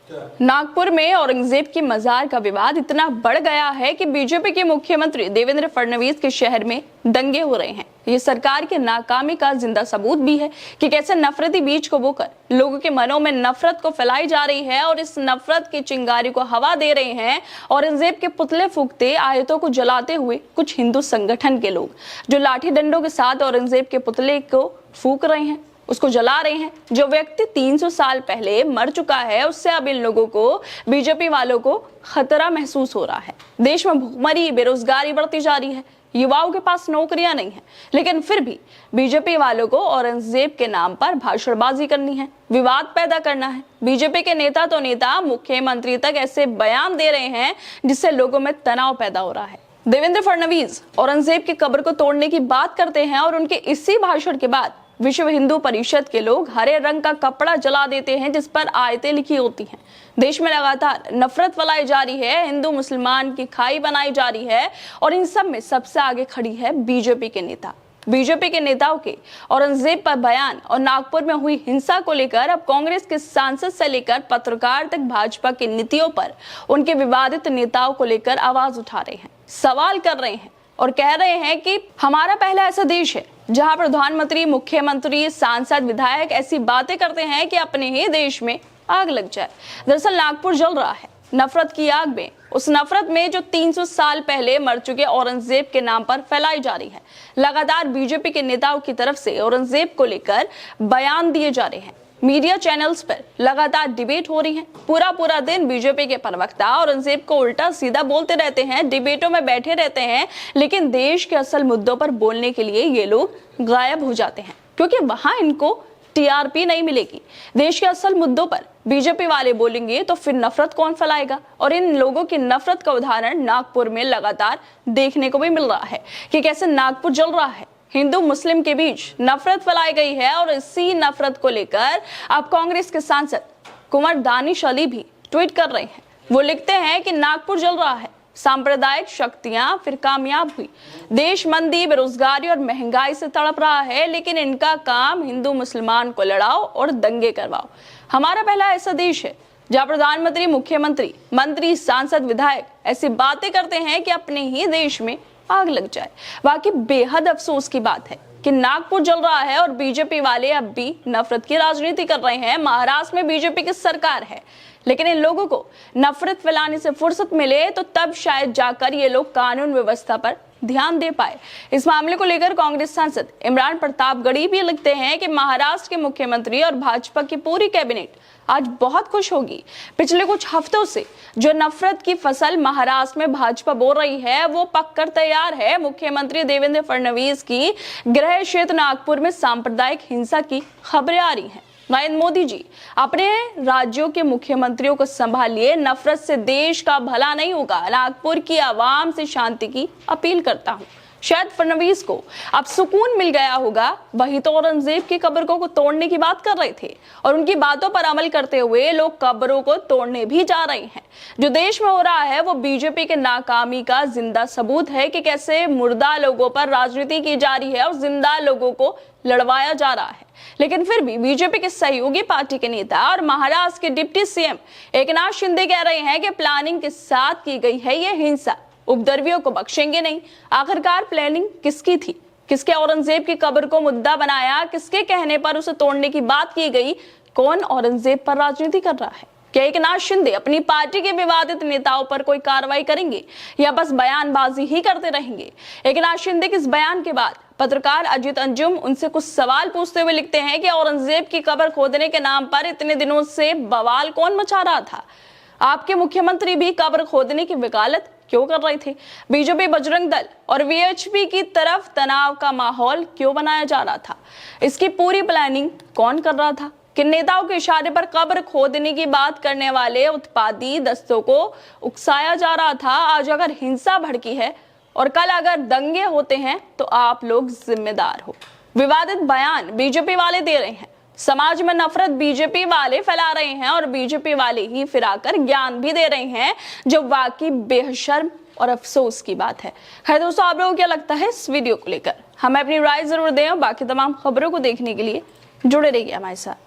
नागपुर में औरंगजेब की मजार का विवाद इतना बढ़ गया है कि बीजेपी के मुख्यमंत्री देवेंद्र फडणवीस के शहर में दंगे हो रहे हैं। ये सरकार की नाकामी का जिंदा सबूत भी है कि कैसे नफरती बीज को बोकर लोगों के मनों में नफरत को फैलाई जा रही है और इस नफरत की चिंगारी को हवा दे रहे हैं औरंगजेब के पुतले फूंकते, आयतों को जलाते हुए कुछ हिंदू संगठन के लोग, जो लाठी डंडों के साथ औरंगजेब के पुतले को फूंक रहे हैं, उसको जला रहे हैं। जो व्यक्ति 300 साल पहले मर चुका है, उससे अब इन लोगों को, बीजेपी वालों को खतरा महसूस हो रहा है। देश में भुखमरी, बेरोजगारी बढ़ती जा रही है, युवाओं के पास नौकरियां नहीं है, लेकिन फिर भी बीजेपी वालों को औरंगजेब के नाम पर भाषणबाजी करनी है, विवाद पैदा करना है। बीजेपी के नेता तो नेता, मुख्यमंत्री तक ऐसे बयान दे रहे हैं जिससे लोगों में तनाव पैदा हो रहा है। देवेंद्र फडणवीस औरंगजेब की कब्र को तोड़ने की बात करते हैं और उनके इसी भाषण के बाद विश्व हिंदू परिषद के लोग हरे रंग का कपड़ा जला देते हैं जिस पर आयतें लिखी होती हैं। देश में लगातार नफरत फैलाई जा रही है, हिंदू मुसलमान की खाई बनाई जा रही है और इन सब में सबसे आगे खड़ी है बीजेपी के नेता। बीजेपी के नेताओं के औरंगजेब पर बयान और नागपुर में हुई हिंसा को लेकर अब कांग्रेस के सांसद से लेकर पत्रकार तक भाजपा की नीतियों पर उनके विवादित नेताओं को लेकर आवाज उठा रहे हैं, सवाल कर रहे हैं और कह रहे हैं कि हमारा पहला ऐसा देश है जहां प्रधानमंत्री, मुख्यमंत्री, सांसद, विधायक ऐसी बातें करते हैं कि अपने ही देश में आग लग जाए। दरअसल नागपुर जल रहा है नफरत की आग में, उस नफरत में जो 300 साल पहले मर चुके औरंगजेब के नाम पर फैलाई जा रही है। लगातार बीजेपी के नेताओं की तरफ से औरंगजेब को लेकर बयान दिए जा रहे हैं, मीडिया चैनल्स पर लगातार डिबेट हो रही है। पूरा दिन बीजेपी के प्रवक्ता औरंगजेब को उल्टा सीधा बोलते रहते हैं, डिबेटों में बैठे रहते हैं, लेकिन देश के असल मुद्दों पर बोलने के लिए ये लोग गायब हो जाते हैं, क्योंकि वहां इनको टीआरपी नहीं मिलेगी। देश के असल मुद्दों पर बीजेपी वाले बोलेंगे तो फिर नफरत कौन फैलाएगा? और इन लोगों की नफरत का उदाहरण नागपुर में लगातार देखने को भी मिल रहा है कि कैसे नागपुर जल रहा है। हिंदू मुस्लिम के बीच नफरत फैलाई गई है और इसी नफरत को लेकर अब कांग्रेस के सांसद कुंवर दानिश अली भी ट्वीट कर रहे हैं। वो लिखते हैं कि नागपुर जल रहा है, सांप्रदायिक शक्तियां फिर कामयाब हुई, देश मंदी, बेरोजगारी और महंगाई से तड़प रहा है, लेकिन इनका काम हिंदू मुसलमान को लड़ाओ और दंगे करवाओ। हमारा पहला ऐसा देश है जहां प्रधानमंत्री, मुख्यमंत्री, मंत्री, सांसद, विधायक ऐसी बातें करते हैं कि अपने ही देश में आग लग जाए। वाकई बेहद अफसोस की बात है कि नागपुर जल रहा है और बीजेपी वाले अब भी नफरत की राजनीति कर रहे हैं। महाराष्ट्र में बीजेपी की सरकार है, लेकिन इन लोगों को नफरत फैलाने से फुर्सत मिले तो तब शायद जाकर ये लोग कानून व्यवस्था पर ध्यान दे पाए। इस मामले को लेकर कांग्रेस सांसद इमरान प्रतापगढ़ी भी लिखते हैं कि महाराष्ट्र के मुख्यमंत्री और भाजपा की पूरी कैबिनेट आज बहुत खुश होगी। पिछले कुछ हफ्तों से जो नफरत की फसल महाराष्ट्र में भाजपा बो रही है वो पककर तैयार है। मुख्यमंत्री देवेंद्र फडणवीस की गृह क्षेत्र नागपुर में सांप्रदायिक हिंसा की खबरें आ रही हैं। नरेंद्र मोदी जी, अपने राज्यों के मुख्यमंत्रियों को संभालिए, नफरत से देश का भला नहीं होगा। नागपुर की आवाम से शांति की अपील करता हूँ। शायद फडणवीस को अब सुकून मिल गया होगा, वही तो औरंगजेब की कब्र को तोड़ने की बात कर रहे थे और उनकी बातों पर अमल करते हुए लोग कब्रों को तोड़ने भी जा रहे हैं। जो देश में हो रहा है वो बीजेपी के नाकामी का जिंदा सबूत है कि कैसे मुर्दा लोगों पर राजनीति की जा रही है और जिंदा लोगों को लड़वाया जा रहा है। लेकिन फिर भी बीजेपी के सहयोगी पार्टी के नेता और महाराष्ट्र के डिप्टी सीएम एकनाथ शिंदे कह रहे हैं कि प्लानिंग के साथ की गई है ये हिंसा, उपद्रवियों को बख्शेंगे नहीं। आखिरकार प्लानिंग किसकी थी? किसके औरंगजेब की कब्र को मुद्दा बनाया? किसके कहने पर उसे तोड़ने की बात की गई? कौन औरंगजेब पर राजनीति कर रहा है? क्या एकनाथ शिंदे अपनी पार्टी के विवादित नेताओं पर कोई कार्रवाई करेंगे या बस बयानबाजी ही करते रहेंगे? एकनाथ शिंदे के इस बयान के बाद पत्रकार अजित अंजुम उनसे कुछ सवाल पूछते हुए लिखते हैं कि औरंगजेब की कब्र खोदने के नाम पर इतने दिनों से बवाल कौन मचा रहा था? आपके मुख्यमंत्री भी कब्र खोदने की वकालत क्यों कर रहे थे? बीजेपी, बजरंग दल और वीएचपी की तरफ तनाव का माहौल क्यों बनाया जा रहा था? इसकी पूरी प्लानिंग कौन कर रहा था? किन नेताओं के इशारे पर कब्र खोदने की बात करने वाले उत्पादी दस्तों को उकसाया जा रहा था? आज अगर हिंसा भड़की है और कल अगर दंगे होते हैं तो आप लोग जिम्मेदार हो। विवादित बयान बीजेपी वाले दे रहे हैं, समाज में नफरत बीजेपी वाले फैला रहे हैं और बीजेपी वाले ही फिर आकर ज्ञान भी दे रहे हैं, जो वाकई बेशर्म और अफसोस की बात है। खैर दोस्तों, आप लोगों को क्या लगता है इस वीडियो को लेकर? हमें अपनी राय जरूर दें और बाकी तमाम खबरों को देखने के लिए जुड़े रहिए हमारे साथ।